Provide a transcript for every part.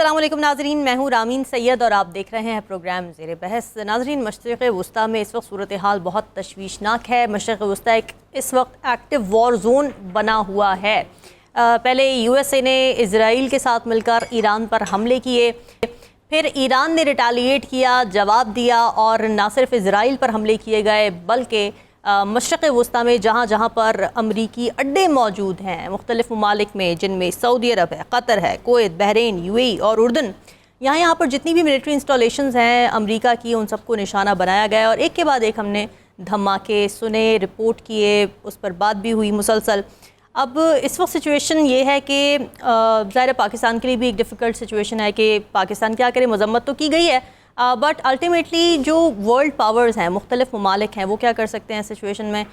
अस्सलाम वालेकुम नाजरीन, मैं हूँ रामीन सैयद और आप देख रहे हैं प्रोग्राम ज़ेरे बहस। नाजरीन, मशरिक़ वस्ता में इस वक्त सूरत हाल बहुत तशवीशनाक है। मशरिक़ वस्ता इस वक्त एक्टिव वॉर जोन बना हुआ है। पहले USA ने इजराइल के साथ मिलकर ईरान पर हमले किए, फिर ईरान ने रिटालिएट किया, जवाब दिया और ना सिर्फ इजराइल पर हमले किए गए बल्कि मशरिक़ वस्ता में जहाँ जहाँ पर अमरीकी अड्डे मौजूद हैं मुख्तलिफ़ ममालिक में, जिनमें सऊदी अरब है, कतर है, कुवैत, बहरीन, UAE और उर्दन, यहाँ पर जितनी भी मिलिट्री इंस्टॉलेशंस हैं अमरीका की, उन सबको निशाना बनाया गया और एक के बाद एक हमने धमाके सुने, रिपोर्ट किए, उस पर बात भी हुई मुसलसल। अब इस वक्त सिचुएशन ये है कि ज़ाहिर पाकिस्तान के लिए भी एक डिफ़िकल्ट सिचुएशन है कि पाकिस्तान क्या करे, मजम्मत तो की गई है बट अल्टीमेटली जो वर्ल्ड पावर्स हैं, मुख्तलिफ़ ममालिक हैं, वो क्या कर सकते हैं सिचुएशन में।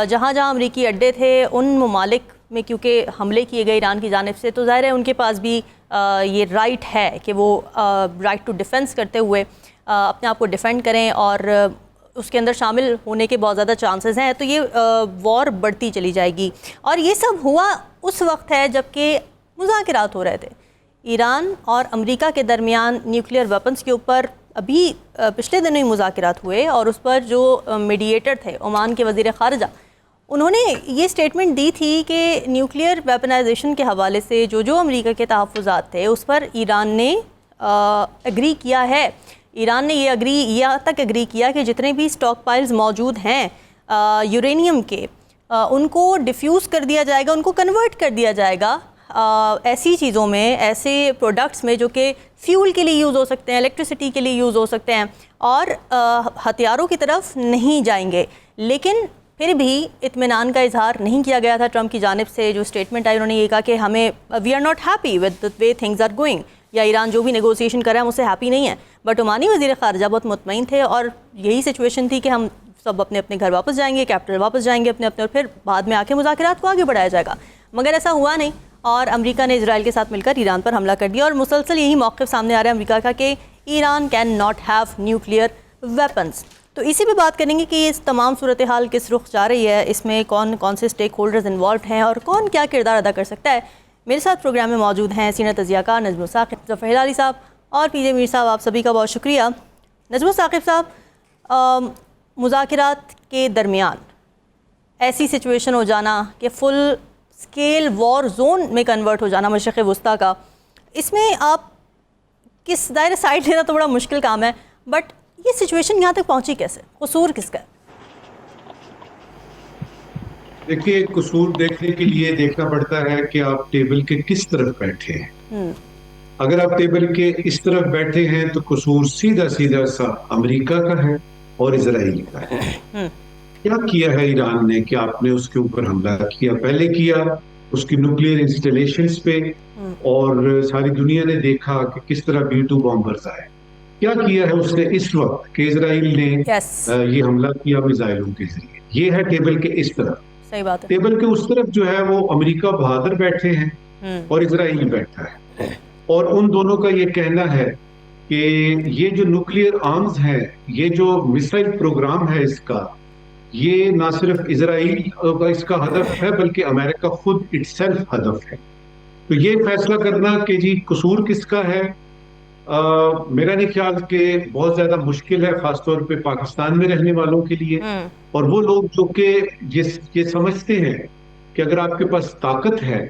जहाँ जहाँ अमरीकी अड्डे थे उन ममालिक में क्योंकि हमले किए गए ईरान की जानिब से, तो ज़ाहिर है उनके पास भी ये राइट है कि वो राइट टू डिफेंस करते हुए अपने आप को डिफेंड करें और उसके अंदर शामिल होने के बहुत ज़्यादा चांसेस हैं। तो ये वॉर बढ़ती चली जाएगी और ये सब हुआ उस वक्त है जबकि मुज़ाकरात हो रहे थे ईरान और अमेरिका के दरमियान न्यूक्लियर वेपन्स के ऊपर। अभी पिछले दिनों ही मुज़ाकरात हुए और उस पर जो मीडिएटर थे ओमान के वज़ीर ख़ारिजा, उन्होंने ये स्टेटमेंट दी थी कि न्यूक्लियर वेपनाइजेशन के हवाले से जो अमेरिका के तहफ़्फ़ुज़ात थे उस पर ईरान ने एग्री किया है। ईरान ने ये यहाँ तक एग्री किया कि जितने भी स्टॉक पाइल्स मौजूद हैं यूरेनियम के, उनको डिफ्यूज़ कर दिया जाएगा, उनको कन्वर्ट कर दिया जाएगा ऐसी चीज़ों में, ऐसे प्रोडक्ट्स में जो कि फ्यूल के लिए यूज़ हो सकते हैं, इलेक्ट्रिसिटी के लिए यूज़ हो सकते हैं और हथियारों की तरफ नहीं जाएंगे। लेकिन फिर भी इत्मीनान का इजहार नहीं किया गया था ट्रंप की जानिब से। जो स्टेटमेंट आई, उन्होंने ये कहा कि हमें we are not happy with the way things are going, या ईरान जो भी नेगोशिएशन कर रहा है हम उससे हैप्पी नहीं है। बट ओमानी वज़ीर ख़ारिजा बहुत मुतमईन थे और यही सिचुएशन थी कि हम सब अपने अपने घर वापस जाएंगे, कैपिटल वापस जाएंगे अपने अपने, और फिर बाद में आके मुज़ाकरात को आगे बढ़ाया जाएगा। मगर ऐसा हुआ नहीं और अमेरिका ने इजराइल के साथ मिलकर ईरान पर हमला कर दिया और मुसलसल यही मौक़िफ़ सामने आ रहा है अमेरिका का कि Iran can not have nuclear weapons. तो इसी पे बात करेंगे कि इस तमाम सूरत हाल किस रुख जा रही है, इसमें कौन कौन से स्टेक होल्डर्स इन्वॉल्व हैं और कौन क्या किरदार अदा कर सकता है। मेरे साथ प्रोग्राम में मौजूद हैं सीनियर तज़ियाकार नजमुल साक़िब, ज़फ़र हिलाली साहब और PJ मीर साहब। आप सभी का बहुत शुक्रिया। नजमुल साक़िब साहब, मुज़ाकरात के दरमियान ऐसी सिचुएशन हो जाना कि फुल स्केल वॉर जोन में कन्वर्ट हो जाना मशरिक़ वस्ता का, इसमें आप किस दायरे साइड लेना तो बड़ा मुश्किल काम है, बट ये सिचुएशन यहाँ तक पहुँची कैसे, कसूर किसका है? देखिए, कसूर देखने के लिए देखना पड़ता है कि आप टेबल के किस तरफ बैठे हैं। अगर आप टेबल के इस तरफ बैठे हैं तो कसूर सीधा सीधा सा अमेरिका का है और इजराइल का है। क्या किया है ईरान ने कि आपने उसके ऊपर हमला किया? पहले किया उसकी न्यूक्लियर इंस्टॉलेशंस पे और सारी दुनिया ने देखा कि किस तरह B-2 बॉम्बर्स आए। क्या किया है उसने इस वक्त कि इजराइल ने ये हमला किया मिसाइलों के जरिए। ये है टेबल के इस तरफ। सही बात है। टेबल के उस तरफ जो है वो अमेरिका बहादुर बैठे हैं और इजराइल बैठा है और उन दोनों का ये कहना है कि ये जो न्यूक्लियर आर्म्स है, ये जो मिसाइल प्रोग्राम है इसका, ये ना सिर्फ इजराइल का इसका हदफ है बल्कि अमेरिका खुद इटसेल्फ हदफ है। तो ये फैसला करना कि जी कसूर किसका है, मेरा नहीं ख्याल कि बहुत ज्यादा मुश्किल है, खासतौर पे पाकिस्तान में रहने वालों के लिए। और वो लोग जो कि ये समझते हैं कि अगर आपके पास ताकत है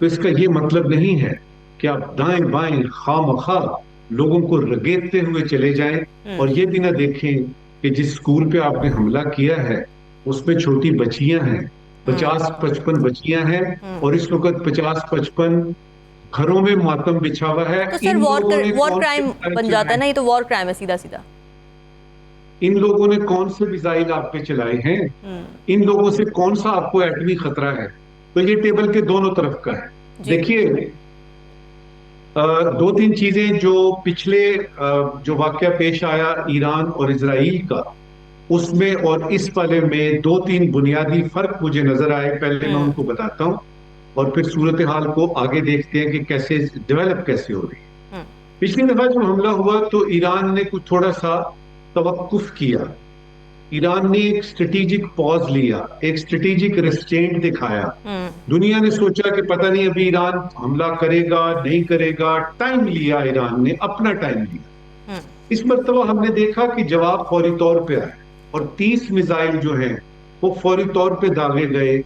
तो इसका ये मतलब नहीं है कि आप दाएं बाएं खामखा लोगों को रगेदते हुए चले जाएं और ये भी ना देखें कि जिस स्कूल पे आपने हमला किया है उसमें छोटी बच्चियां हैं, 50-55 बच्चियां हैं और इस वक्त 50-55 घरों में मातम बिछा हुआ है। तो सर वॉर क्राइम बन जाता है ना, ये तो वॉर क्राइम है सीधा सीधा। इन लोगों ने कौन से मिसाइल आप पे चलाए हैं? इन लोगों से कौन सा आपको एटमी खतरा है? तो ये टेबल के दोनों तरफ का है। देखिए, दो तीन चीजें जो पिछले जो वाकया पेश आया ईरान और इजराइल का, उसमें और इस वाले में दो तीन बुनियादी फर्क मुझे नजर आए। पहले मैं उनको बताता हूँ और फिर सूरत हाल को आगे देखते हैं कि कैसे डेवलप कैसे हो रही है। पिछली दफा जब हमला हुआ तो ईरान ने कुछ थोड़ा सा तवक्कुफ किया ईरान ने एक स्ट्रेटेजिक पॉज लिया, एक स्ट्रेटेजिक रेस्ट्रेंट दिखाया। दुनिया ने सोचा कि पता नहीं अभी ईरान हमला करेगा नहीं करेगा, टाइम लिया, ईरान ने अपना टाइम लिया। इस मर्तबा हमने देखा कि जवाब फौरी तौर पे आया और 30 मिसाइल जो हैं वो फौरी तौर पे दागे गए,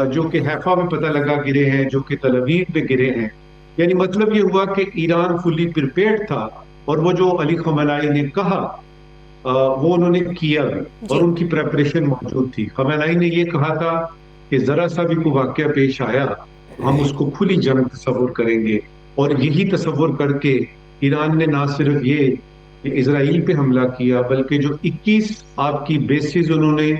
जो कि हैफा में पता लगा गिरे हैं, जो कि तल अवीव में गिरे हैं। यानी मतलब ये हुआ कि ईरान फुली प्रिपेयर्ड था और वो जो अली खमेनी ने कहा वो उन्होंने किया भी, और उनकी प्रेपरेशन मौजूद थी। खमेनी ने ये कहा था कि जरा सा भी कोई वाकया पेश आया हम उसको खुली जंग तस्वुर करेंगे, और यही तस्वुर करके ईरान ने ना सिर्फ ये इजराइल पे हमला किया, बल्कि जो 21 आपकी बेसिस उन्होंने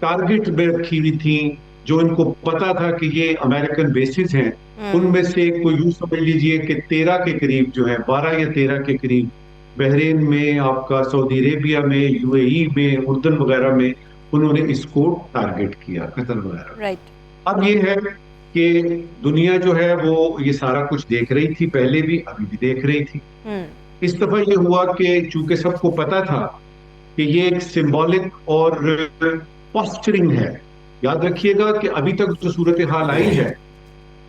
टारगेट में रखी हुई थी, जो इनको पता था कि ये अमेरिकन बेसिस हैं, उनमें से कोई यूं समझ लीजिए कि 13 के करीब जो है, 12 या 13 के करीब बहरीन में, आपका सऊदी अरेबिया में, यूएई में, उर्दन वगैरह में उन्होंने इसको टारगेट किया, कतर वगैरह। राइट। अब ये है कि दुनिया जो है वो ये सारा कुछ देख रही थी, पहले भी अभी भी देख रही थी। इस दफा ये हुआ कि चूंकि सबको पता था कि ये एक सिंबॉलिक और पॉस्चरिंग है। याद रखिएगा कि अभी तक जो सूरत हाल आई है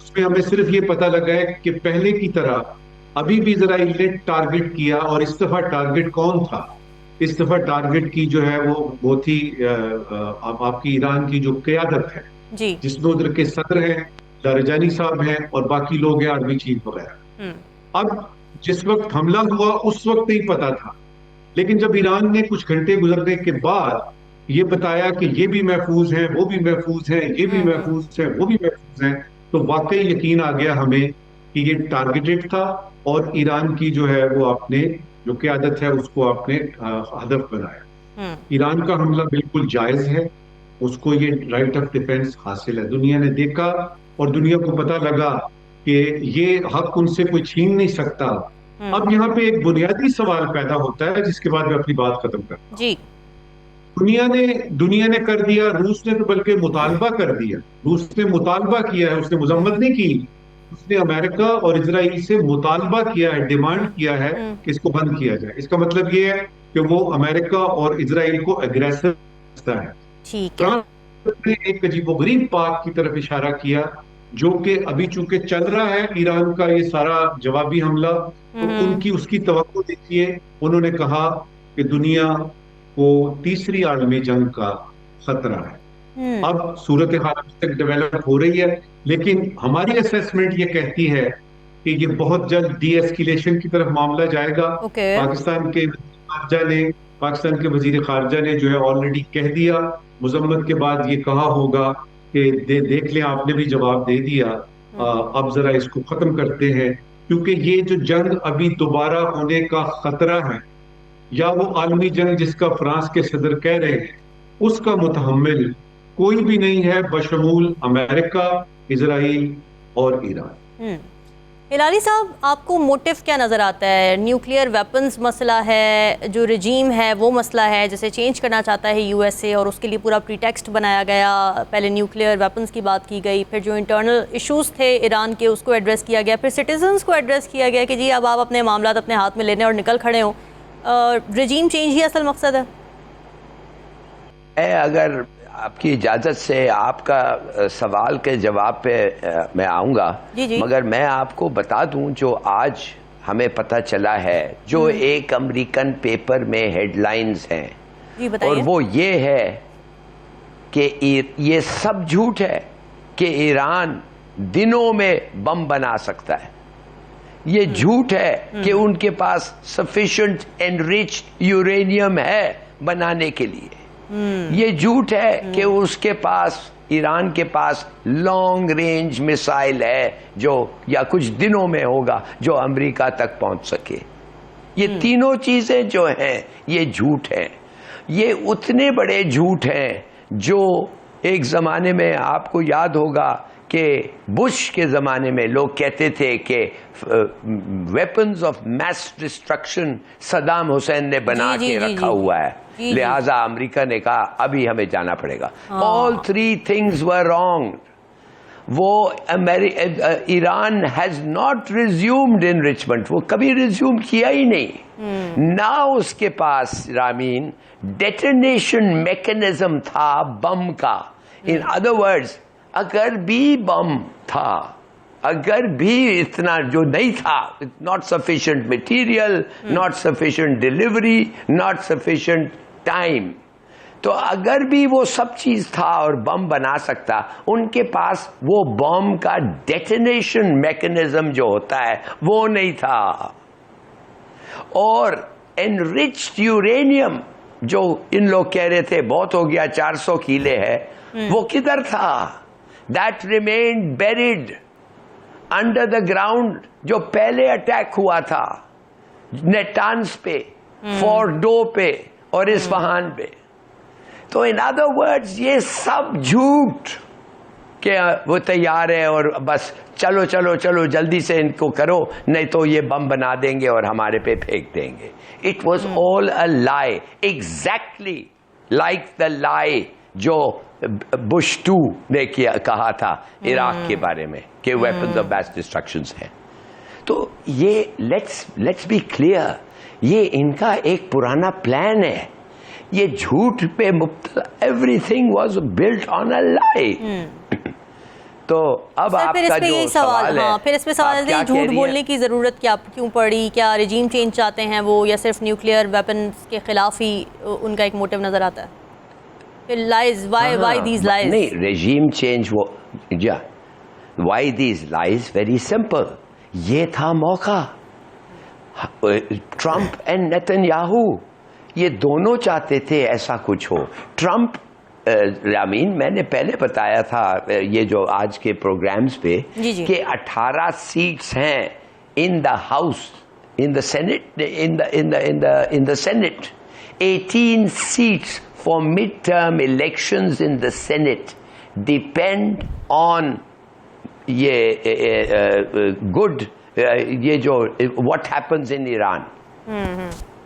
उसमें हमें सिर्फ ये पता लगा है कि पहले की तरह अभी भी इजराइल ने टारगेट किया, और इस दफा टारगेट कौन था? इस दफा टारगेट की जो है वो थी आपकी ईरान की जो क़यादत है, जिसमें उधर के सदर हैं, लारजानी साहब हैं, और बाकी लोग हैं, आर्मी चीफ वगैरह। अब जिस वक्त हमला हुआ उस वक्त नहीं पता था, लेकिन जब ईरान ने कुछ घंटे गुजरने के बाद ये बताया कि ये भी महफूज हैं, वो भी महफूज हैं, ये भी महफूज हैं, वो भी महफूज हैं, तो वाकई यकीन आ गया हमें कि ये टारगेटेड था, और ईरान की जो है वो आपने जो क़यादत है उसको आपने हदफ बनाया। ईरान का हमला बिल्कुल जायज है, उसको ये राइट ऑफ डिफेंस हासिल है। दुनिया ने देखा और दुनिया को पता लगा कि ये हक उनसे कोई छीन नहीं सकता। अब यहाँ पे एक बुनियादी सवाल पैदा होता है जिसके बाद मैं अपनी बात खत्म करता हूं। दुनिया ने कर दिया, रूस ने तो बल्कि मुतालबा कर दिया, रूस ने मुतालबा किया है, उसने मुजम्मत नहीं की, उसने अमेरिका और इजराइल से मुतालबा किया है, डिमांड किया है कि इसको बंद किया जाए। इसका मतलब ये है कि वो अमेरिका और इजराइल को एग्रेसिव समझता है। ट्रंप ने एक अजीबोगरीब बात की तरफ इशारा किया, जो कि अभी चूंकि चल रहा है ईरान का ये सारा जवाबी हमला, तो उनकी उसकी तवक्को देखिए। उन्होंने कहा कि दुनिया को तीसरी आलमी जंग का खतरा है। अब सूरत हाल तक डेवलप हो रही है, लेकिन हमारी असेसमेंट ये कहती है कि ये बहुत जल्द डी एस्किलेशन की तरफ मामला जाएगा। पाकिस्तान के वजीर खारजा ने जो है ऑलरेडी कह दिया, मुजम्मत के बाद ये कहा होगा कि देख लें आपने भी जवाब दे दिया, अब जरा इसको खत्म करते हैं, क्योंकि ये जो जंग अभी दोबारा होने का खतरा है, या वो आलमी जंग जिसका फ्रांस के सदर कह रहे हैं, उसका मुतहम्मिल कोई भी नहीं है बशमूल अमेरिका, इजराइल और ईरान। हिलाली साहब, आपको मोटिव क्या नज़र आता है? न्यूक्लियर वेपन्स मसला है, जो रजीम है वो मसला है, जिसे चेंज करना चाहता है यूएसए, और उसके लिए पूरा प्रीटेक्स्ट बनाया गया। पहले न्यूक्लियर वेपन्स की बात की गई, फिर जो इंटरनल इश्यूज थे ईरान के उसको एड्रेस किया गया, फिर सिटीजन्स को एड्रेस किया गया कि जी अब आप अपने मामला अपने हाथ में लेने और निकल खड़े हो। रजीम चेंज ही असल मकसद है। अगर आपकी इजाजत से आपका सवाल के जवाब पे मैं आऊंगा, मगर मैं आपको बता दूं जो आज हमें पता चला है, जो एक अमेरिकन पेपर में हेडलाइंस हैं, और वो ये है कि ये सब झूठ है कि ईरान दिनों में बम बना सकता है। ये झूठ है कि उनके पास सफिशिएंट एनरिच्ड यूरेनियम है बनाने के लिए। ये झूठ है कि उसके पास, ईरान के पास लॉन्ग रेंज मिसाइल है जो या कुछ दिनों में होगा जो अमेरिका तक पहुंच सके। ये तीनों चीजें जो हैं ये झूठ हैं। ये उतने बड़े झूठ हैं जो एक जमाने में आपको याद होगा कि बुश के ज़माने में लोग कहते थे कि weapons of mass destruction Saddam Hussain ने बना के रखा हुआ है, लिहाजा अमेरिका ने कहा अभी हमें जाना पड़ेगा। All three things were wrong. वो Iran has not resumed enrichment, वो कभी रिज्यूम किया ही नहीं। ना उसके पास रामीन डेटोनेशन मैकेनिज्म था बम का। इन अदर वर्ड्स, अगर भी बम था, अगर भी इतना जो नहीं था, not sufficient material, not sufficient delivery, not sufficient time, तो अगर भी वो सब चीज था और बम बना सकता, उनके पास वो बम का डेटोनेशन मैकेनिज्म जो होता है वो नहीं था। और एनरिच्ड यूरेनियम जो इन लोग कह रहे थे बहुत हो गया 400 किले है, वो किधर था? That remained buried under the ground, जो पहले अटैक हुआ था नेटान्स पे, फोर्डो पे और इस्फहान पे। तो इन अदर वर्ड्स ये सब झूठ के वो तैयार है और बस चलो चलो चलो जल्दी से इनको करो, नहीं तो ये बम बना देंगे और हमारे पे फेंक देंगे। It was all a lie, exactly like the लाई जो बुश 2 ने कहा था इराक के बारे में कि वेपन्स ऑफ मैस डिस्ट्रक्शन है। तो ये लेट्स बी क्लियर, ये इनका एक पुराना प्लान है, ये झूठ पे मुब्तला, everything was built on a lie. तो अब आपका जो सवाल है, फिर इसमें सवाल है झूठ बोलने की जरूरत क्या क्यों पड़ी? क्या रिजीम चेंज चाहते हैं वो, या सिर्फ न्यूक्लियर वेपन्स के खिलाफ ही उनका एक मोटिव नजर आता है? फिर लाइज, व्हाई दीज लाइज? नहीं, रेजिम चेंज वो why these lies, very simple, ये था मौका। ट्रंप एंड नेतन्याहू ये दोनों चाहते थे ऐसा कुछ हो। ट्रंप, रामीन मैंने पहले बताया था ये जो आज के प्रोग्राम्स पे कि 18 सीट्स हैं in the house, in the senate, in the senate, 18 seats for mid term elections in the senate depend on ये गुड ये जो व्हाट हैपन्स इन ईरान।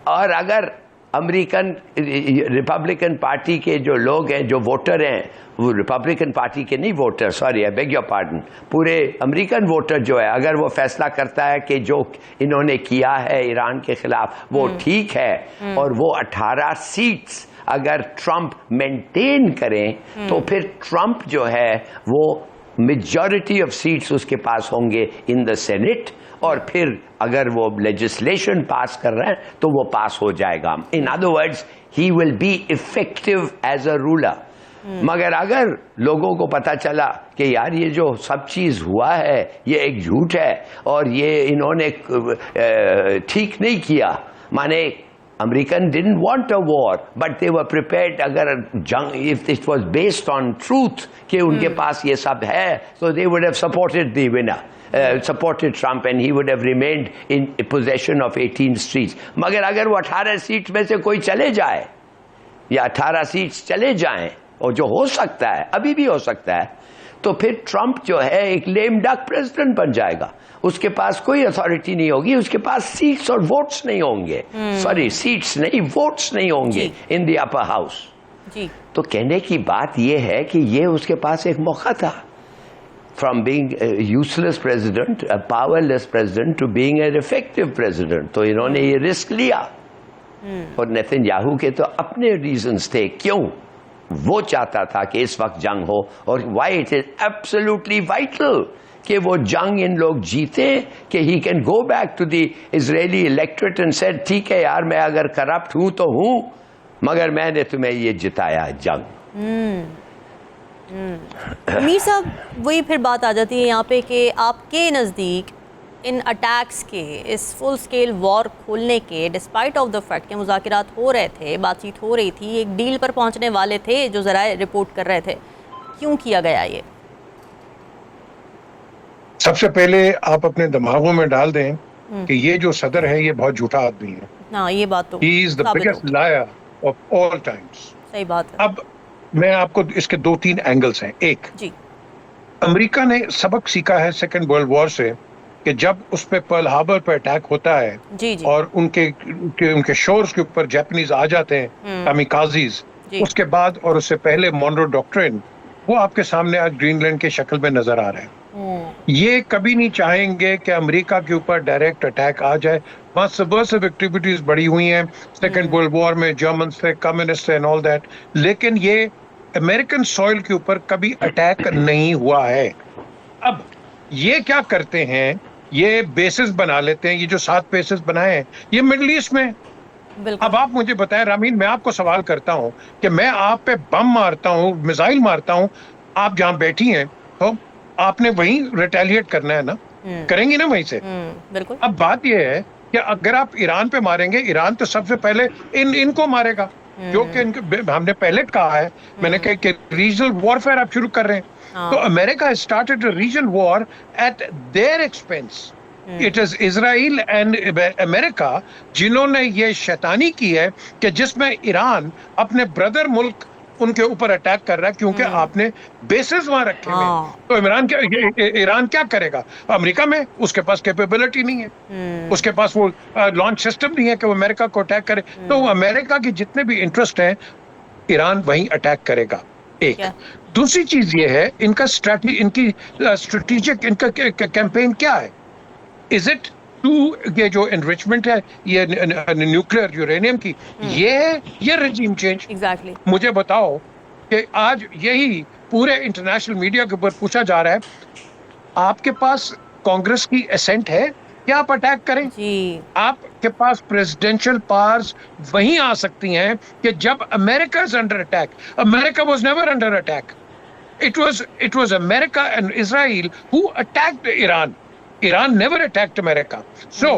और अगर अमेरिकन रिपब्लिकन पार्टी के जो लोग हैं, जो वोटर हैं, वो रिपब्लिकन पार्टी के नहीं voter, sorry I beg your pardon, पूरे अमेरिकन वोटर जो है, अगर वो फैसला करता है कि जो इन्होंने किया है ईरान के खिलाफ वो ठीक है और वो 18 सीट्स अगर ट्रंप मेंटेन करें तो फिर ट्रंप जो है वो मेजॉरिटी ऑफ सीट्स उसके पास होंगे इन द सेनेट, और फिर अगर वो लेजिस्लेशन पास कर रहे हैं तो वो पास हो जाएगा। In other words he will be effective as a ruler. मगर अगर लोगों को पता चला कि यार ये जो सब चीज हुआ है ये एक झूठ है और ये इन्होंने ठीक नहीं किया, माने American didn't want a war, but they were prepared. अगर जंग, if it was based on truth कि उनके पास ये सब है, so they would have supported the winner, supported Trump, and he would have remained in possession of 18 streets. मगर अगर वो 18 सीट्स में से कोई चले जाए या 18 सीट्स चले जाएं, और जो हो सकता है, अभी भी हो सकता है, तो फिर ट्रंप जो है एक लेम डक प्रेसिडेंट बन जाएगा। उसके पास कोई अथॉरिटी नहीं होगी, उसके पास सीट्स और वोट्स नहीं होंगे, सॉरी सीट्स नहीं, वोट्स नहीं होंगे इन द अपर हाउस। तो कहने की बात यह है कि ये उसके पास एक मौका था, from being useless president, a powerless president, to being an effective president. तो इन्होंने ये रिस्क लिया। और नेतन्याहू के तो अपने रीजंस थे क्यों वो चाहता था कि इस वक्त जंग हो, और why it is absolutely vital कि वो जंग इन लोग जीते, कि he can go back to the Israeli electorate and said ठीक है यार, मैं अगर करप्ट हूं तो हूं, मगर मैंने तुम्हें ये जिताया जंग। मीर साहब, वही फिर बात आ जाती है यहाँ पे कि आपके नज़दीक इन अटैक्स के, इस फुल स्केल वॉर खोलने के, डिस्पाइट ऑफ द फैक्ट के मुज़ाकरात हो रहे थे, बातचीत हो रही थी, एक डील पर पहुँचने वाले थे जो ज़राए रिपोर्ट कर रहे थे, क्यों किया गया ये? सबसे पहले आप अपने दिमागों में डाल दें कि ये जो सदर है ये बहुत झूठा आदमी है। हाँ, ये बात तो He is the biggest liar of all times। सही बात है। अब मैं आपको इसके 2-3 एंगल्स हैं। एक, जी, अमेरिका ने सबक सीखा है सेकेंड वर्ल्ड वॉर से कि जब उस पे पर्ल हार्बर पे अटैक होता है जी, जी, और उनके शोर्स के ऊपर जापानीज आ जाते हैं, कामिकाजीज, उसके बाद और उससे पहले मॉनरो डॉक्ट्रिन वो आपके सामने आज ग्रीनलैंड के शक्ल में नजर आ रहे हैं। ये कभी नहीं चाहेंगे कि अमेरिका के ऊपर डायरेक्ट अटैक आ जाए। वहाँ सबवर्सिव एक्टिविटीज बढ़ी हुई हैं, सेकेंड वर्ल्ड वॉर में जर्मन थे, कम्युनिस्ट थे एंड ऑल दैट, लेकिन ये अमेरिकन सॉइल के ऊपर कभी अटैक नहीं हुआ है। अब ये क्या करते हैं, ये बेसिस बना लेते हैं, ये जो 7 बेसिस बनाए हैं ये मिडिल ईस्ट में। अब आप मुझे बताएं रामीन, मैं आपको सवाल करता हूं कि मैं आप पे बम मारता हूं, मिसाइल मारता हूं, आप जहां बैठी हैं तो आपने वहीं रिटेलिएट करना है ना, करेंगी ना वहीं से। बिल्कुल। अब बात यह है कि अगर आप ईरान पे मारेंगे, ईरान तो सबसे पहले इनको मारेगा, जो कि हमने पहले कहा है, मैंने कहा कि रीजनल वॉरफेयर आप शुरू कर रहे हैं। तो America started a regional war at there expense. It is Israel and America जिन्होंने ये शैतानी की है कि जिसमें ईरान अपने ब्रदर मुल्क उनके ऊपर अटैक कर रहा है क्योंकि आपने बेसिस वहां रखे हैं। तो ईरान क्या करेगा? अमेरिका में उसके पास कैपेबिलिटी नहीं है, उसके पास वो लॉन्च सिस्टम नहीं है कि वो अमेरिका को अटैक करे। तो अमेरिका के जितने भी इंटरेस्ट हैं ईरान वहीं अटैक करेगा। एक दूसरी चीज ये है, इनकी स्ट्रेटेजिक इनका कैंपेन क्या है? इज इट टू ये जो एनरिचमेंट है ये न्यूक्लियर यूरेनियम की, ये रेजिम चेंज? एग्जैक्टली। मुझे बताओ कि आज यही पूरे इंटरनेशनल मीडिया के ऊपर पूछा जा रहा है, आपके पास कांग्रेस की असेंट है क्या आप अटैक करें? आपके पास प्रेसिडेंशियल पावर्स वहीं आ सकती हैं कि जब America is under attack. America was never under attack, it was America and Israel who attacked Iran. Iran never attacked America. So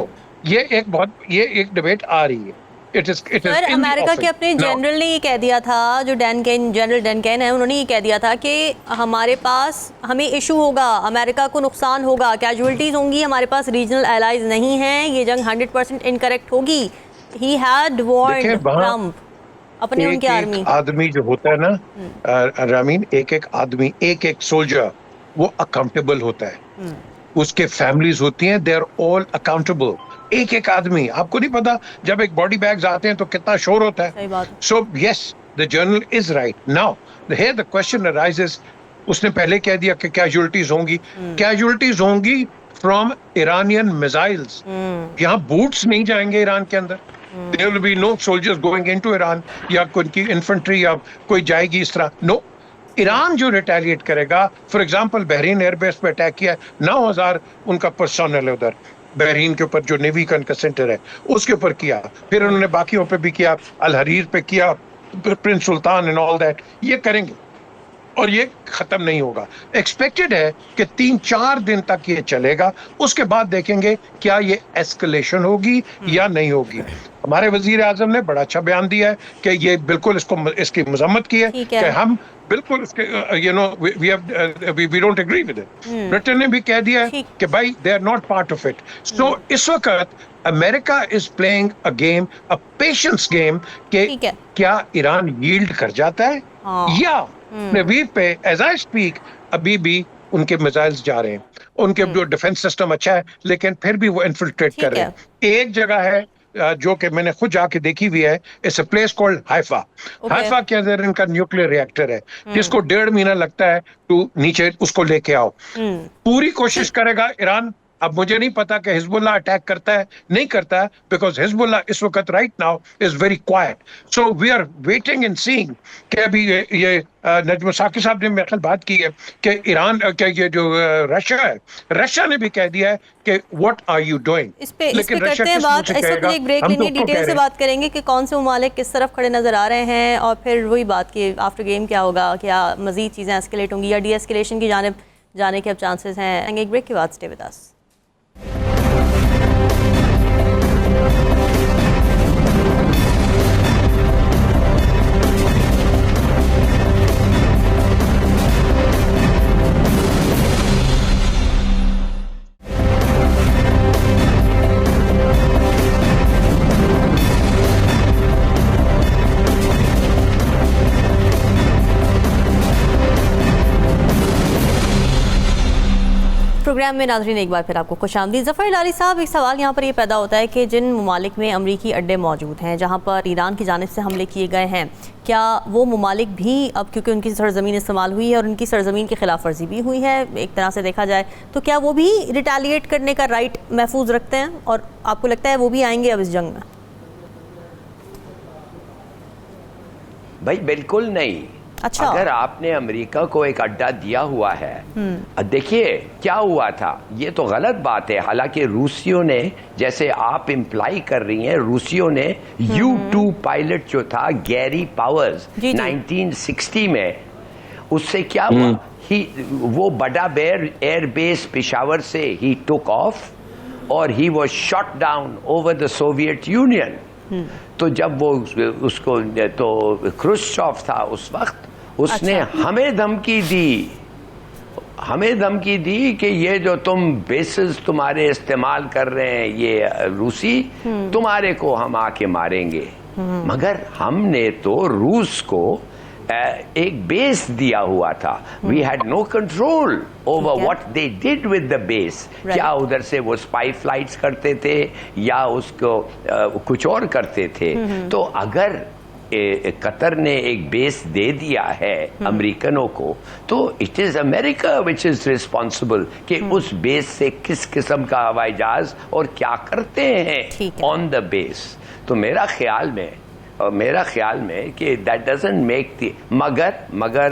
ये एक डिबेट आ रही है। सर, अमेरिका के अपने जनरल ने ये कह दिया था, जो जनरल डैन केन है, उन्होंने ये कह दिया था कि हमारे पास हमें इशू होगा, अमेरिका को नुकसान होगा, कैजुअलिटीज होंगी, हमारे पास रीजनल एलाइज नहीं हैं, ये जंग 100% इनकरेक्ट होगी। ही हैड वार्न्ड ट्रम्प अपने उनके आर्मी। आदमी जो होता है ना रामीन, एक आदमी, एक सोल्जर वो अकाउंटेबल होता है, उसके फैमिलीज होती हैं, दे आर ऑल अकाउंटेबल। एक आदमी, आपको नहीं पता जब एक बॉडी बैग्स आते हैं तो कितना शोर होता है। So yes, the general is right. Now here the question arises, उसने पहले कह दिया कि कैजुअलिटीज होंगी। कैजुअलिटीज होंगी फ्रॉम ईरानियन मिसाइल्स। यहाँ बूट्स नहीं जाएंगे ईरान के अंदर, there will be no soldiers going into Iran, या कोई इन्फेंट्री या कोई जाएगी इस तरह, नो। ईरान जो रिटेलिएट करेगा, फॉर एग्जांपल बहरीन एयरबेस पे अटैक किया, 9000 उनका पर्सनल है उधर बहरीन के ऊपर, जो नेवी का उनका सेंटर है उसके ऊपर किया, फिर उन्होंने बाकियों पे भी किया, अल हरीर पे किया, Prince sultan and all that. ये करेंगे और ये खत्म नहीं होगा। एक्सपेक्टेड है कि 3-4 दिन तक ये चलेगा, उसके बाद देखेंगे क्या ये एस्केलेशन होगी या नहीं होगी। हमारे वजीर आजम ने बड़ा अच्छा बयान दिया है कि ये बिल्कुल इसकी मजम्मत की है कि हम बिल्कुल इसके we don't agree with it. Britain ने भी कह दिया है कि भाई they are not part of it. So इस वक्त America is playing a game, a patience game, कि क्या ईरान यील्ड कर जाता है या नवीद पे एज आई स्पीक अभी भी उनके मिसाइल्स जा रहे हैं, उनके जो डिफेंस सिस्टम अच्छा है लेकिन फिर भी वो इन्फिल्ट्रेट कर रहे हैं। एक जगह है जो कि मैंने खुद जाके देखी हुई है, it's a place called Haifa. Haifa के अंदर इनका न्यूक्लियर रिएक्टर है जिसको 1.5 महीना लगता है टू नीचे उसको लेके आओ। पूरी कोशिश करेगा ईरान। अब मुझे नहीं पता कि हिजबुल्ला अटैक करता है नहीं करता है, बिकॉज हिजबुल्ला इस वक्त right now is very quiet. So we are waiting and seeing कि अभी ये नजम साकी साहब ने मेरे ख्याल बात की है कि ईरान के ये जो रशिया है, रशिया ने भी कह दिया है कि व्हाट आर यू डूइंग। इस पे करते हैं बात, इस वक्त एक ब्रेक लेंगे, डिटेल से बात करेंगे कि कौन से ममालिक किस तरफ खड़े नजर आ रहे हैं, और फिर वही बात की आफ्टर गेम क्या होगा, क्या मजीद चीज़ें एस्केलेट होंगी या डी एस्केलेशन की जानिब जाने के अब चांसेस हैं। एक ब्रेक के बाद स्टे विद अस। प्रोग्राम में नाज़रीन एक बार फिर आपको खुशामदीद। ज़फ़र इलाही साहब, एक सवाल यहाँ पर ये पैदा होता है कि जिन ममालिक में अमरीकी अड्डे मौजूद हैं जहाँ पर ईरान की जानिब से हमले किए गए हैं, क्या वो ममालिक भी अब क्योंकि उनकी सरजमीन इस्तेमाल हुई है और उनकी सरजमीन की खिलाफ वर्जी भी हुई है एक तरह से देखा जाए, तो क्या वो भी रिटेलिएट करने का राइट महफूज रखते हैं और आपको लगता है वो भी आएंगे अब इस जंग में? भाई बिल्कुल नहीं। अच्छा। अगर आपने अमेरिका को एक अड्डा दिया हुआ है, देखिए क्या हुआ था, ये तो गलत बात है। हालांकि रूसियों ने, जैसे आप इम्प्लाई कर रही हैं, रूसियों ने U-2 पायलट जो था गैरी पावर्स 1960 में, उससे क्या हुआ, वो बड़ा बेर एयरबेस पेशावर से ही टुक ऑफ और he was shot down over the Soviet union. तो जब वो उसको, तो क्रुश्चोव था उस वक्त, उसने हमें धमकी दी कि ये जो तुम बेसिस तुम्हारे इस्तेमाल कर रहे हैं ये रूसी, तुम्हारे को हम आके मारेंगे। मगर हमने तो रूस को एक बेस दिया हुआ था। We had no control over what they did with the base. क्या उधर से वो स्पाई फ्लाइट्स करते थे या उसको कुछ और करते थे। तो अगर कतर ने एक बेस दे दिया है अमेरिकनों को, तो it is America which is responsible कि उस बेस से किस किस्म का हवाई जहाज और क्या करते हैं ऑन द बेस। तो मेरा ख्याल में कि दैट डजंट मेक द, मगर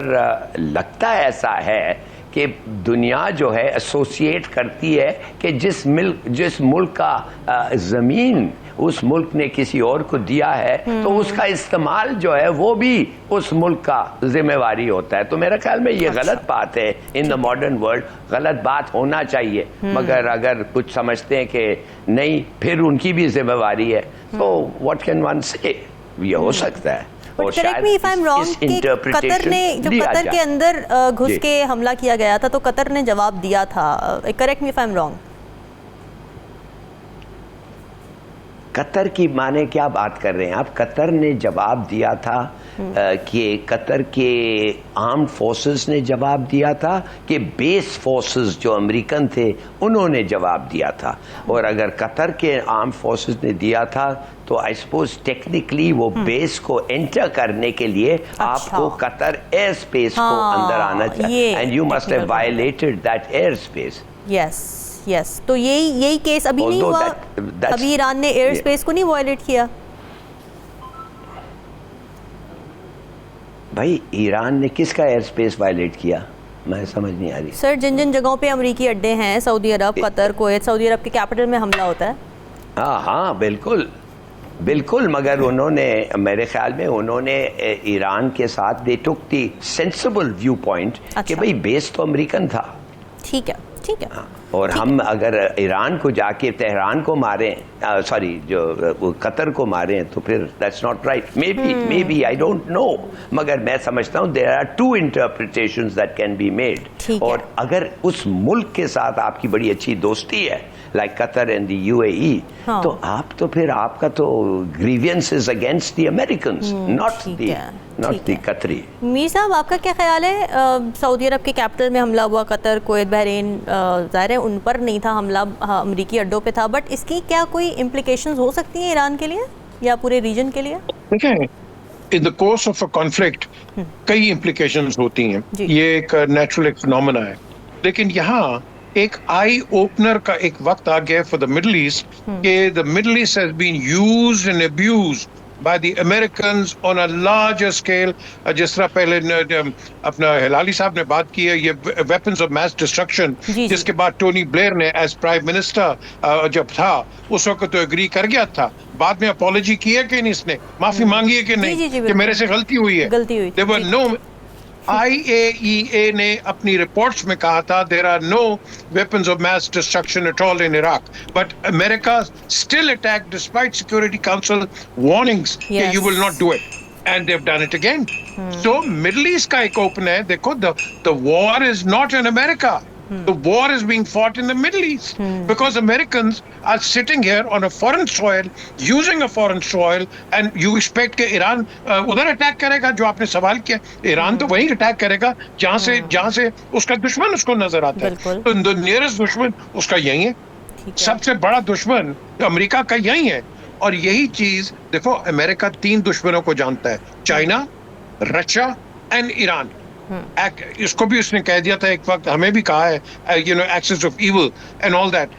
लगता ऐसा है कि दुनिया जो है एसोसिएट करती है कि जिस मुल्क का जमीन उस मुल्क ने किसी और को दिया है, तो उसका इस्तेमाल जो है वो भी उस मुल्क का जिम्मेवारी होता है। तो मेरा ख्याल में ये गलत बात है। इन द मॉडर्न वर्ल्ड गलत बात होना चाहिए, मगर अगर कुछ समझते हैं कि नहीं, फिर उनकी भी जिम्मेवारी है, तो व्हाट कैन वन से, ये हो सकता है। Correct me if I am wrong कि कतर ने, जब कतर के अंदर घुस के हमला किया गया था तो कतर ने जवाब दिया था। Correct me if I am wrong. Qatar की माने क्या बात कर रहे हैं आप? कतर ने जवाब दिया था कि कतर के आर्म्ड फोर्सेस ने जवाब दिया था कि बेस फोर्सेस जो अमेरिकन थे उन्होंने जवाब दिया था। और अगर कतर के आर्म्ड फोर्सेस ने दिया था तो आई सपोज टेक्निकली वो बेस को एंटर करने के लिए आपको कतर एयर स्पेस को अंदर आना चाहिए, and you must have violated that air space. Yes, तो यही केस अभी नहीं हुआ। अभी ईरान ने एयर स्पेस को नहीं वायलेट किया। भाई ईरान ने किसका एयर स्पेस वायलेट किया, मैं समझ नहीं आ रही। सर, जिन जगहों पे अमेरिकी अड्डे हैं, सऊदी अरब, कतर, कुवैत, सऊदी अरब के कैपिटल में हमला होता है। हाँ बिल्कुल, मगर उन्होंने, मेरे ख्याल में उन्होंने ईरान के साथ they took the sensible view point कि भाई बेस तो अमेरिकन था। ठीक है। और हम अगर ईरान को जाके तेहरान को मारें, सॉरी जो कतर को मारें, तो फिर that's not right. Maybe I don't know, मगर मैं समझता हूँ there are two interpretations that can be made. और अगर उस मुल्क के साथ आपकी बड़ी अच्छी दोस्ती है, like Qatar and the UAE, तो आप तो फिर आपका तो grievance is against the Americans, not the कतरी। मीर साहब, आपका क्या ख्याल है? सऊदी अरब के कैपिटल में हमला हुआ, कतर, कुवैत, बहरीन, ज़ाहिर है उन पर नहीं था हमला, अमेरिकी अड्डों पे था, बट इसकी क्या कोई इम्प्लिकेशंस हो सकती हैं ईरान के लिए या पूरे रीजन के लिए? देखिए, in the course of a conflict कई इम्प्लिकेशंस होती हैं। ये एक नेचुरल फिनोमेना है, लेकिन यहाँ एक आई ओपनर का एक वक्त आ गया फॉर द मिडल ईस्ट कि the Middle East has been used and abused by the Americans on a larger scale। जिस तरह पहले अपना हिलाली साहब ने बात की है, ये weapons of mass destruction, जिसके बाद टोनी ब्लेयर ने एज प्राइम मिनिस्टर जब था उस वक्त तो एग्री कर गया था। बाद में अपॉलॉजी की है कि नहीं, इसने माफी मांगी है कि नहीं कि मेरे से गलती हुई है। There were no, IAEA ने अपनी रिपोर्ट्स में कहा था there are no weapons of mass destruction at all in Iraq, but America still attacked despite Security Council warnings that you will not do it, and they've done it again। So Middle East का एक open है। देखो, the war is not in America, The war is being fought in the Middle East because Americans are sitting here on a foreign soil, using a foreign soil, and you expect कि Iran उधर attack करेगा, जो आपने सवाल किया, Iran तो वहीं attack करेगा जहां से उसका दुश्मन उसको नजर आता है। तो the nearest दुश्मन उसका यही है, सबसे बड़ा दुश्मन अमेरिका का यही है। और यही चीज देखो, अमेरिका 3 दुश्मनों को जानता है, चाइना, रशिया एंड ईरान। इसको भी उसने कह दिया था एक वक्त, हमें भी कहा है, excess of evil and all that.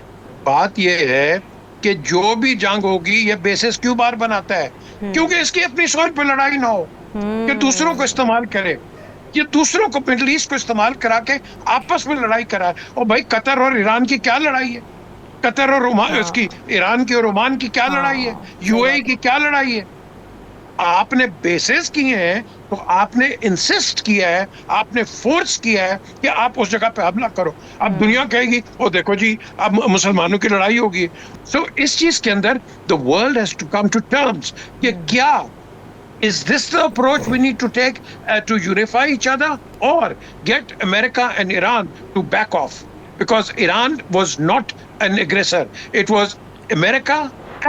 बात ये है कि जो भी जंग होगी ये बेसिस क्यों बार बनाता है? क्योंकि इसकी अपनी सोच पे लड़ाई ना हो, कि दूसरों को इस्तेमाल करे, ये दूसरों को मिडिल ईस्ट को इस्तेमाल करा के आपस में लड़ाई कराए। और भाई कतर और ईरान की क्या लड़ाई है? कतर और इसकी ईरान की और ओमान की क्या लड़ाई है? यूएई की क्या लड़ाई है? आपने बेसिस किए हैं, तो आपने इंसिस्ट किया है, आपने फोर्स किया है कि आप उस जगह पे हमला करो। अब दुनिया कहेगी ओ देखो जी अब मुसलमानों की लड़ाई होगी। सो इस चीज के अंदर the world has to come to terms कि क्या is this the approach we need to take to unify each other, or get America and Iran to back off, because Iran was not an aggressor, it was America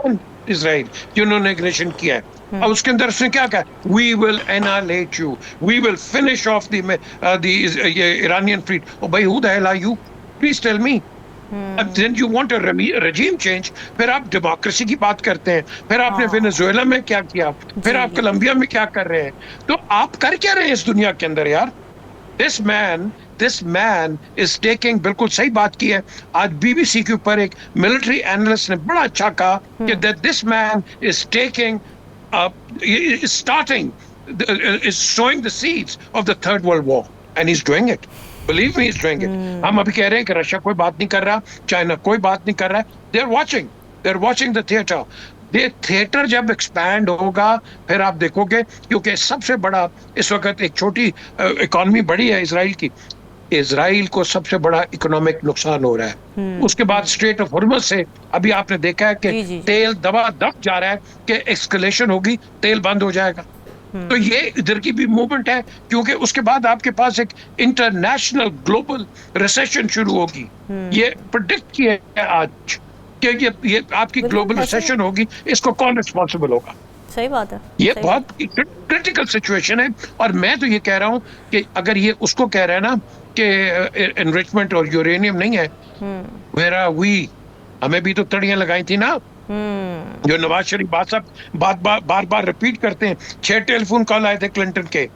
and Israel जिन्होंने aggression किया है। और उसके अंदर उसने क्या कहा? We will annihilate you, we will finish off the Iranian fleet। oh भाई, who the hell are you? Please tell me। And then you want a regime change, फिर आप डेमोक्रेसी की बात करते हैं, फिर आपने वेनेजुएला में क्या किया, फिर आप कोलंबिया में क्या कर रहे हैं? तो आप कर क्या रहे हैं इस दुनिया के अंदर यार? This man is taking, बिल्कुल सही बात की है। आज बीबीसी के ऊपर एक मिलिट्री एनालिस्ट ने बड़ा अच्छा कहा कि that this man is taking is starting is sowing the seeds of the third world war, and he's doing it, believe me, he's doing it। हम अभी कह रहे हैं कि रशिया कोई बात नहीं कर रहा, चाइना कोई बात नहीं कर रहा है, they're watching the theater। ये थिएटर जब एक्सपैंड होगा फिर आप देखोगे, क्योंकि सबसे बड़ा इस वक्त एक छोटी इकोनॉमी बड़ी है इजराइल की, इजराइल को सबसे बड़ा इकोनॉमिक नुकसान हो रहा है। उसके बाद स्ट्रेट ऑफ हॉर्मज से अभी आपने देखा है कि तेल दब जा रहा है कि एस्केलेशन होगी, तेल बंद हो जाएगा। तो ये इधर की भी मूवमेंट है, क्योंकि उसके बाद आपके पास एक इंटरनेशनल ग्लोबल रिसेशन शुरू होगी। ये प्रेडिक्ट किया है आज कि ये आपकी ग्लोबल रिसेशन होगी, इसको कौन रिस्पॉन्सिबल होगा? सही बात है, ये बहुत क्रिटिकल सिचुएशन है। और मैं तो ये कह रहा हूँ कि अगर ये उसको कह रहे हैं ना कि एनरिचमेंट और यूरेनियम नहीं है, वेयर आर वी? हमें भी तो तड़ियां लगाई थी ना, जो नवाज शरीफ बार बार रिपीट करते हैं। 6 टेलीफोन कॉल आए थे क्लिंटन के,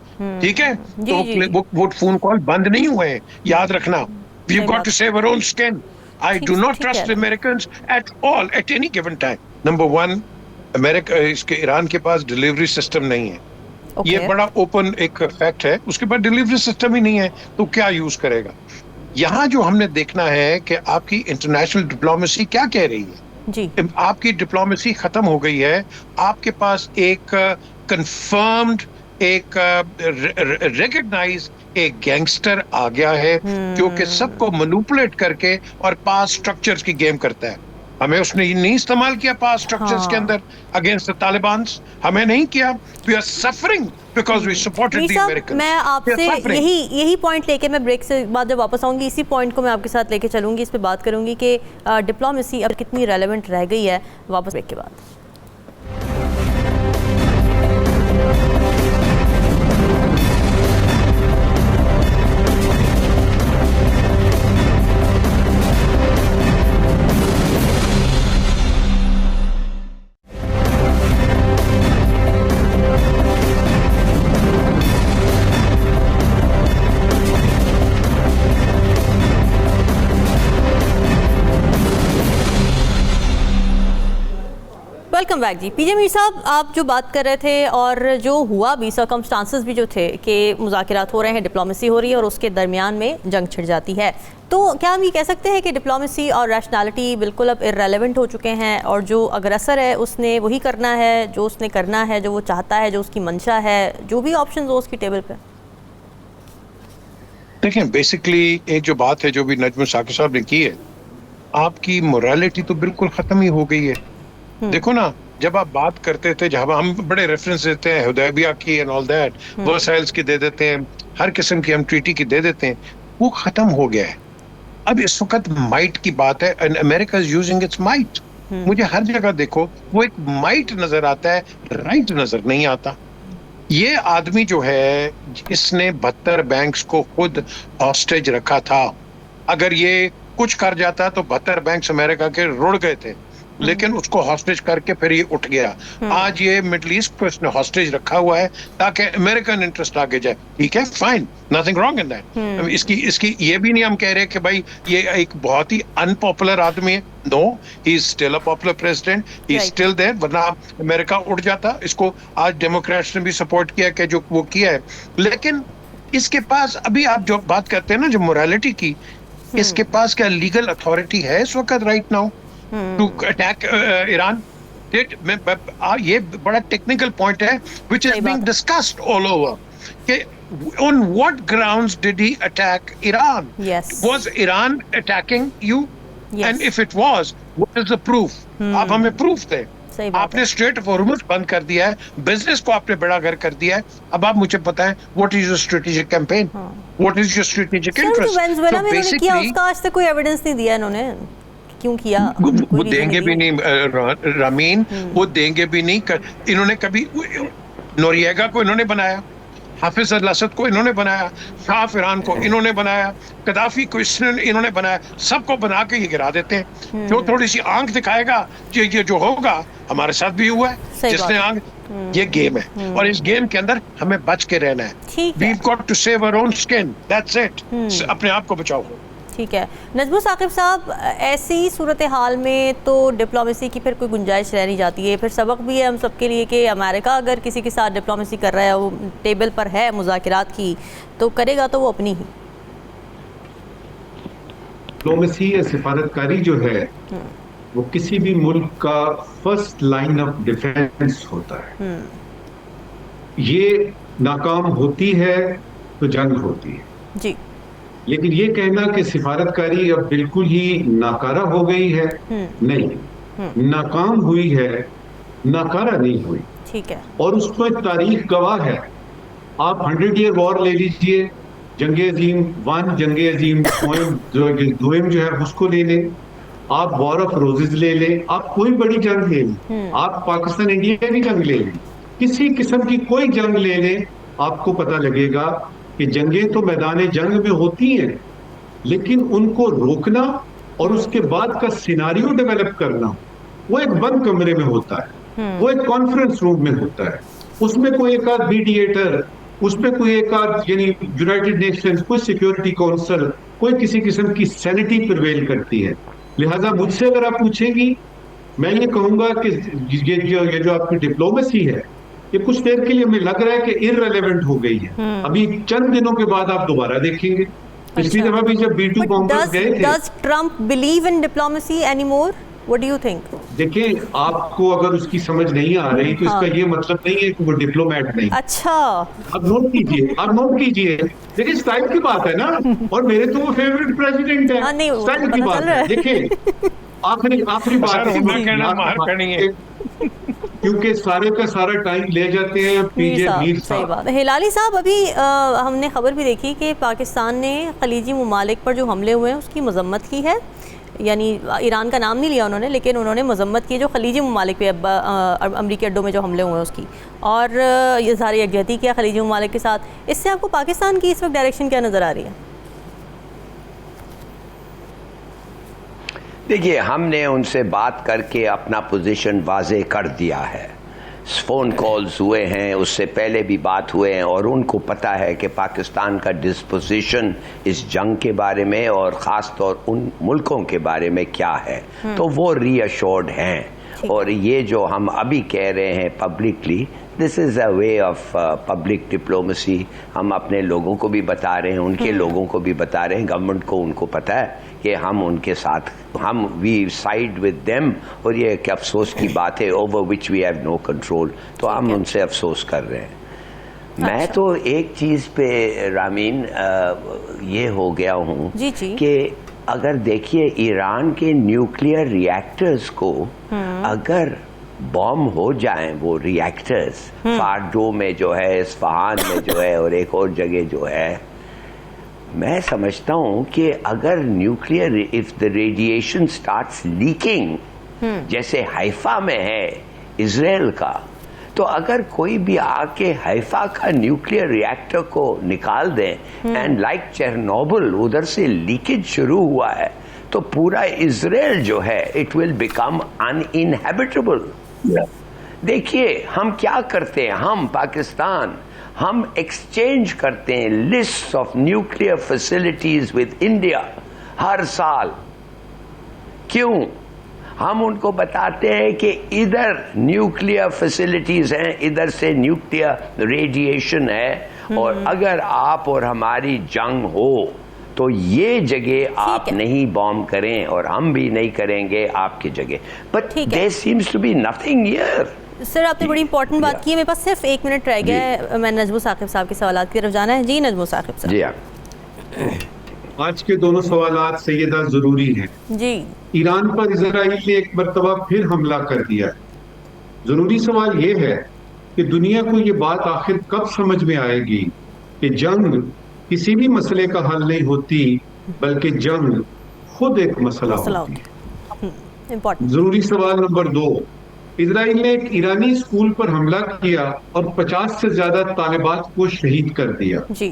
ठीक है, तो वो फोन कॉल बंद नहीं हुए हैं, याद रखना। We've got to save our own skin। I do not trust the Americans at all at any given time। Number one, America, इसके ईरान के पास डिलीवरी सिस्टम नहीं है। ये बड़ा ओपन एक फैक्ट है। उसके पास डिलीवरी सिस्टम ही नहीं है तो क्या यूज करेगा? यहाँ जो हमने देखना है कि आपकी इंटरनेशनल डिप्लोमेसी क्या कह रही है जी। आपकी डिप्लोमेसी खत्म हो गई है। आपके पास एक कंफर्म्ड, एक रिकग्नाइज एक गैंगस्टर आ गया है जो कि सबको मैनिपुलेट करके और पास स्ट्रक्चर्स की गेम करता है। हमें उसने नहीं इस्तेमाल किया पास स्ट्रक्चर्स के अंदर अगेंस्ट द तालिबान, हमें नहीं किया। We are suffering because we supported the American. मैं आपसे यही पॉइंट लेके, मैं ब्रेक से बाद जब वापस आऊंगी इसी पॉइंट को मैं आपके साथ लेके चलूंगी, इस पे बात करूंगी कि डिप्लोमेसी अब कितनी रेलेवेंट रह गई है। वापस ब्रेक के बाद। वेलकम बैक जी। पीजे मीर साहब, आप जो बात कर रहे थे और जो हुआ भी, सर्कमस्टांसेस भी जो थे कि मुज़ाकरात हो रहे हैं, डिप्लोमेसी हो रही है और उसके दरमियान में जंग छिड़ जाती है, तो क्या हम ये कह सकते हैं कि डिप्लोमेसी और रैशनैलिटी बिल्कुल अब इररेलेवेंट हो चुके हैं और जो अग्रेसर है उसने वही करना है जो उसने करना है, जो वो चाहता है, जो उसकी मंशा है, जो भी ऑप्शन हो उसकी टेबल पे? देखिए, बेसिकली एक जो बात है जो भी नजम साकिब साहब ने की है, आपकी मोरालिटी तो बिल्कुल खत्म ही हो गई है। देखो ना, जब आप बात करते थे, जब हम बड़े रेफरेंस देते हैं हुदैबिया की एंड ऑल दैट, वर्साइल्स की दे देते हैं, हर किस्म की हम ट्रीटी की दे देते हैं, वो खत्म हो गया है। अब इस वक्त माइट की बात है, and America is using its might. मुझे हर जगह देखो वो एक माइट नजर आता है, राइट नजर नहीं आता। ये आदमी जो है, इसने 72 बैंक्स को खुद हॉस्टेज रखा था। अगर ये कुछ कर जाता तो 72 बैंक्स अमेरिका के रुड़ गए थे, लेकिन उसको हॉस्टेज करके फिर ये उठ गया। आज ये मिडिल ईस्ट को इसने हॉस्टेज रखा हुआ है ताकि अमेरिकन इंटरेस्ट आगे जाए। ठीक है, fine, nothing wrong in that. इसकी ये भी नहीं हम कह रहे कि भाई ये एक बहुत ही अनपॉपुलर आदमी है। No, he is still a popular president, he is still there, वरना अमेरिका उठ जाता। इसको आज डेमोक्रेट्स ने भी सपोर्ट किया कि जो वो किया है। लेकिन इसके पास अभी आप जो बात करते हैं ना, जो मोरालिटी की, इसके पास क्या लीगल अथॉरिटी है इस वक्त right now to attack Iran? ये बड़ा टेक्निकल पॉइंट है which is being discussed all over कि on what grounds did he attack Iran? Yes. Was Iran attacking you? Yes. And if it was, what is the proof? आप हमें proof दें। आपने straight forward बंद कर दिया है, बिजनेस को आपने बड़ा कर दिया है। अब आप मुझे बताएं, what is your strategic campaign, what is your strategic interest? Venezuela में इन्होंने किया, उसका आज तक कोई एविडेंस नहीं दिया इन्होंने, क्यों किया? वो देंगे भी नहीं रामीन, वो देंगे भी नहीं। इन्होंने कभी नोरिएगा को इन्होंने बनाया, हाफिज अल असद को इन्होंने बनाया, शाह ईरान को इन्होंने बनाया, कदाफी को इन्होंने बनाया, सबको बना के ये गिरा देते हैं। जो थोड़ी सी आंख दिखाएगा ये जो होगा हमारे साथ भी हुआ है, जिसने आंख, ये गेम है और इस गेम के अंदर हमें बच के रहना है। We've got to save our own skin, that's it। अपने आप को बचाओ। ठीक है नजबुल साकिब साहब, ऐसी सूरत हाल में तो डिप्लोमेसी की फिर कोई गुंजाइश रह नहीं जाती है। फिर सबक भी है हम सबके लिए कि अमेरिका अगर किसी के साथ डिप्लोमेसी कर रहा है, वो टेबल पर है मुज़ाकरात की, तो करेगा तो वो अपनी ही। डिप्लोमेसी या सिफारतकारी जो है वो किसी भी मुल्क का फर्स्ट लाइन ऑफ डिफेंस होता है। ये नाकाम होती है तो जंग होती है जी, लेकिन ये कहना कि सिफारतकारी अब बिल्कुल ही नाकारा हो गई है, नहीं, नाकाम हुई है, नाकारा नहीं हुई। ठीक है, और उसमें तारीख गवाह है। आप 100 ईयर वॉर ले लीजिए, जंगे अजीम 1, जंगे अजीम 2 जो है उसको ले लें, आप वॉर ऑफ रोजेस ले लें, आप कोई बड़ी जंग ले लें, आप पाकिस्तान इंडिया की जंग ले लें, किसी किस्म की कोई जंग ले लें, आपको पता लगेगा कि जंगें तो मैदान जंग में होती हैं, लेकिन उनको रोकना और उसके बाद का सिनारियो डेवलप करना वो एक बंद कमरे में होता है, वो एक कॉन्फ्रेंस रूम में होता है। उसमें कोई एक आध मीडिएटर, उसमें कोई एक आध यानी यूनाइटेड नेशंस, कोई सिक्योरिटी काउंसिल, कोई किसी किस्म की सैनिटी प्रिवेल करती है। लिहाजा मुझसे अगर आप पूछेंगी, मैं ये कहूंगा कि ये जो आपकी डिप्लोमेसी है, ये कुछ देर के लिए हमें लग रहा है कि इररिलेवेंट हो गई है। अभी चंद दिनों के बाद आप दोबारा देखेंगे। पिछली दफा भी जब B2 बॉम्बर्स गए थे। Does Trump believe in diplomacy anymore? What do you think? देखिए, आपको अगर उसकी समझ नहीं आ रही तो इसका ये मतलब नहीं है कि वो डिप्लोमेट नहीं। अच्छा, अब नोट कीजिए, देखिए स्टाइल की बात है ना, और मेरे तो वो फेवरेट प्रेसिडेंट है, स्टाइल की बात है। देखिए आखिरी बात है, क्योंकि सारे का सारा टाइम ले जाते हैं पीजे मीर सही बात है। हिलाली साहब, अभी हमने खबर भी देखी कि पाकिस्तान ने खलीजी ममालिक पर जो हमले हुए हैं उसकी मजम्मत की है, यानी ईरान का नाम नहीं लिया उन्होंने, लेकिन उन्होंने मजम्मत की जो खलीजी ममालिक पे अमरीकी अड्डों में जो हमले हुए हैं उसकी, और ये सारी यकजहती किया खलीजी ममालिक के साथ। इससे आपको पाकिस्तान की इस वक्त डायरेक्शन क्या नज़र आ रही है? देखिए, हमने उनसे बात करके अपना पोजीशन वाजे कर दिया है। फ़ोन कॉल्स हुए हैं, उससे पहले भी बात हुए हैं, और उनको पता है कि पाकिस्तान का डिस्पोजिशन इस जंग के बारे में और ख़ास तौर उन मुल्कों के बारे में क्या है, तो वो रीअश्योर्ड हैं। और ये जो हम अभी कह रहे हैं publicly, this is a way of public diplomacy. हम अपने लोगों को भी बता रहे हैं, उनके लोगों को भी बता रहे हैं, गवर्नमेंट को उनको पता है कि हम उनके साथ, हम वी साइड विद देम, और ये एक अफसोस की बात है over which we have no control, तो हम उनसे अफसोस कर रहे हैं। मैं तो एक चीज़ पे रामीन ये हो गया हूँ कि अगर देखिए ईरान के न्यूक्लियर रिएक्टर्स को अगर बॉम्ब हो जाएं, वो रिएक्टर्स फार्डो में जो है, इस्फहान में जो है, और एक और जगह जो है, मैं समझता हूं कि अगर nuclear, if the radiation starts leaking, जैसे हैफा में है इजराइल का, तो अगर कोई भी आके हैफा का न्यूक्लियर रिएक्टर को निकाल दे, एंड लाइक चेरनोबिल उधर से लीकेज शुरू हुआ है, तो पूरा इजराइल जो है इट विल बिकम अनइनहेबिटेबल। देखिए हम क्या करते हैं, हम पाकिस्तान, हम एक्सचेंज करते हैं list of nuclear facilities with India हर साल। क्यों? हम उनको बताते हैं कि इधर न्यूक्लियर फैसिलिटीज हैं, इधर से न्यूक्लियर रेडिएशन है, और अगर आप और हमारी जंग हो तो ये जगह आप नहीं बॉम्ब करें और हम भी नहीं करेंगे आपकी जगह। But there seems to be nothing here. Sir आपने बड़ी इंपॉर्टेंट बात की है। मेरे पास सिर्फ 1 मिनट रह गया है, मैं नजमो साकिब साहब के सवालात की तरफ जाना है। जी नजमो साकिब साहब। जी आज के दोनों सवालात सैयदा जरूरी हैं। जी। ईरान पर इजराइल ने एक मर्तबा फिर हमला कर दिया। जरूरी सवाल ये है कि दुनिया को ये बात आखिर कब समझ में आएगी कि जंग किसी भी मसले का हल नहीं होती, बल्कि जंग खुद एक मसला होती है। जरूरी सवाल नंबर 2, इजराइल ने एक ईरानी स्कूल पर हमला किया और 50 से ज्यादा तालिबात को शहीद कर दिया। जी।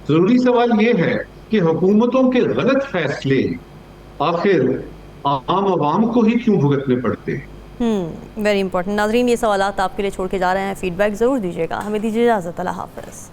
जरूरी सवाल ये है कि हुकूमतों के गलत फैसले आखिर आम आवाम को ही क्यों भुगतने पड़ते हैं। Very important. नाज़रीन ये सवालात आपके लिए छोड़ के जा रहे हैं, फीडबैक जरूर दीजिएगा। हमें दीजिए इजाज़त। अल्लाह हाफ़िज़।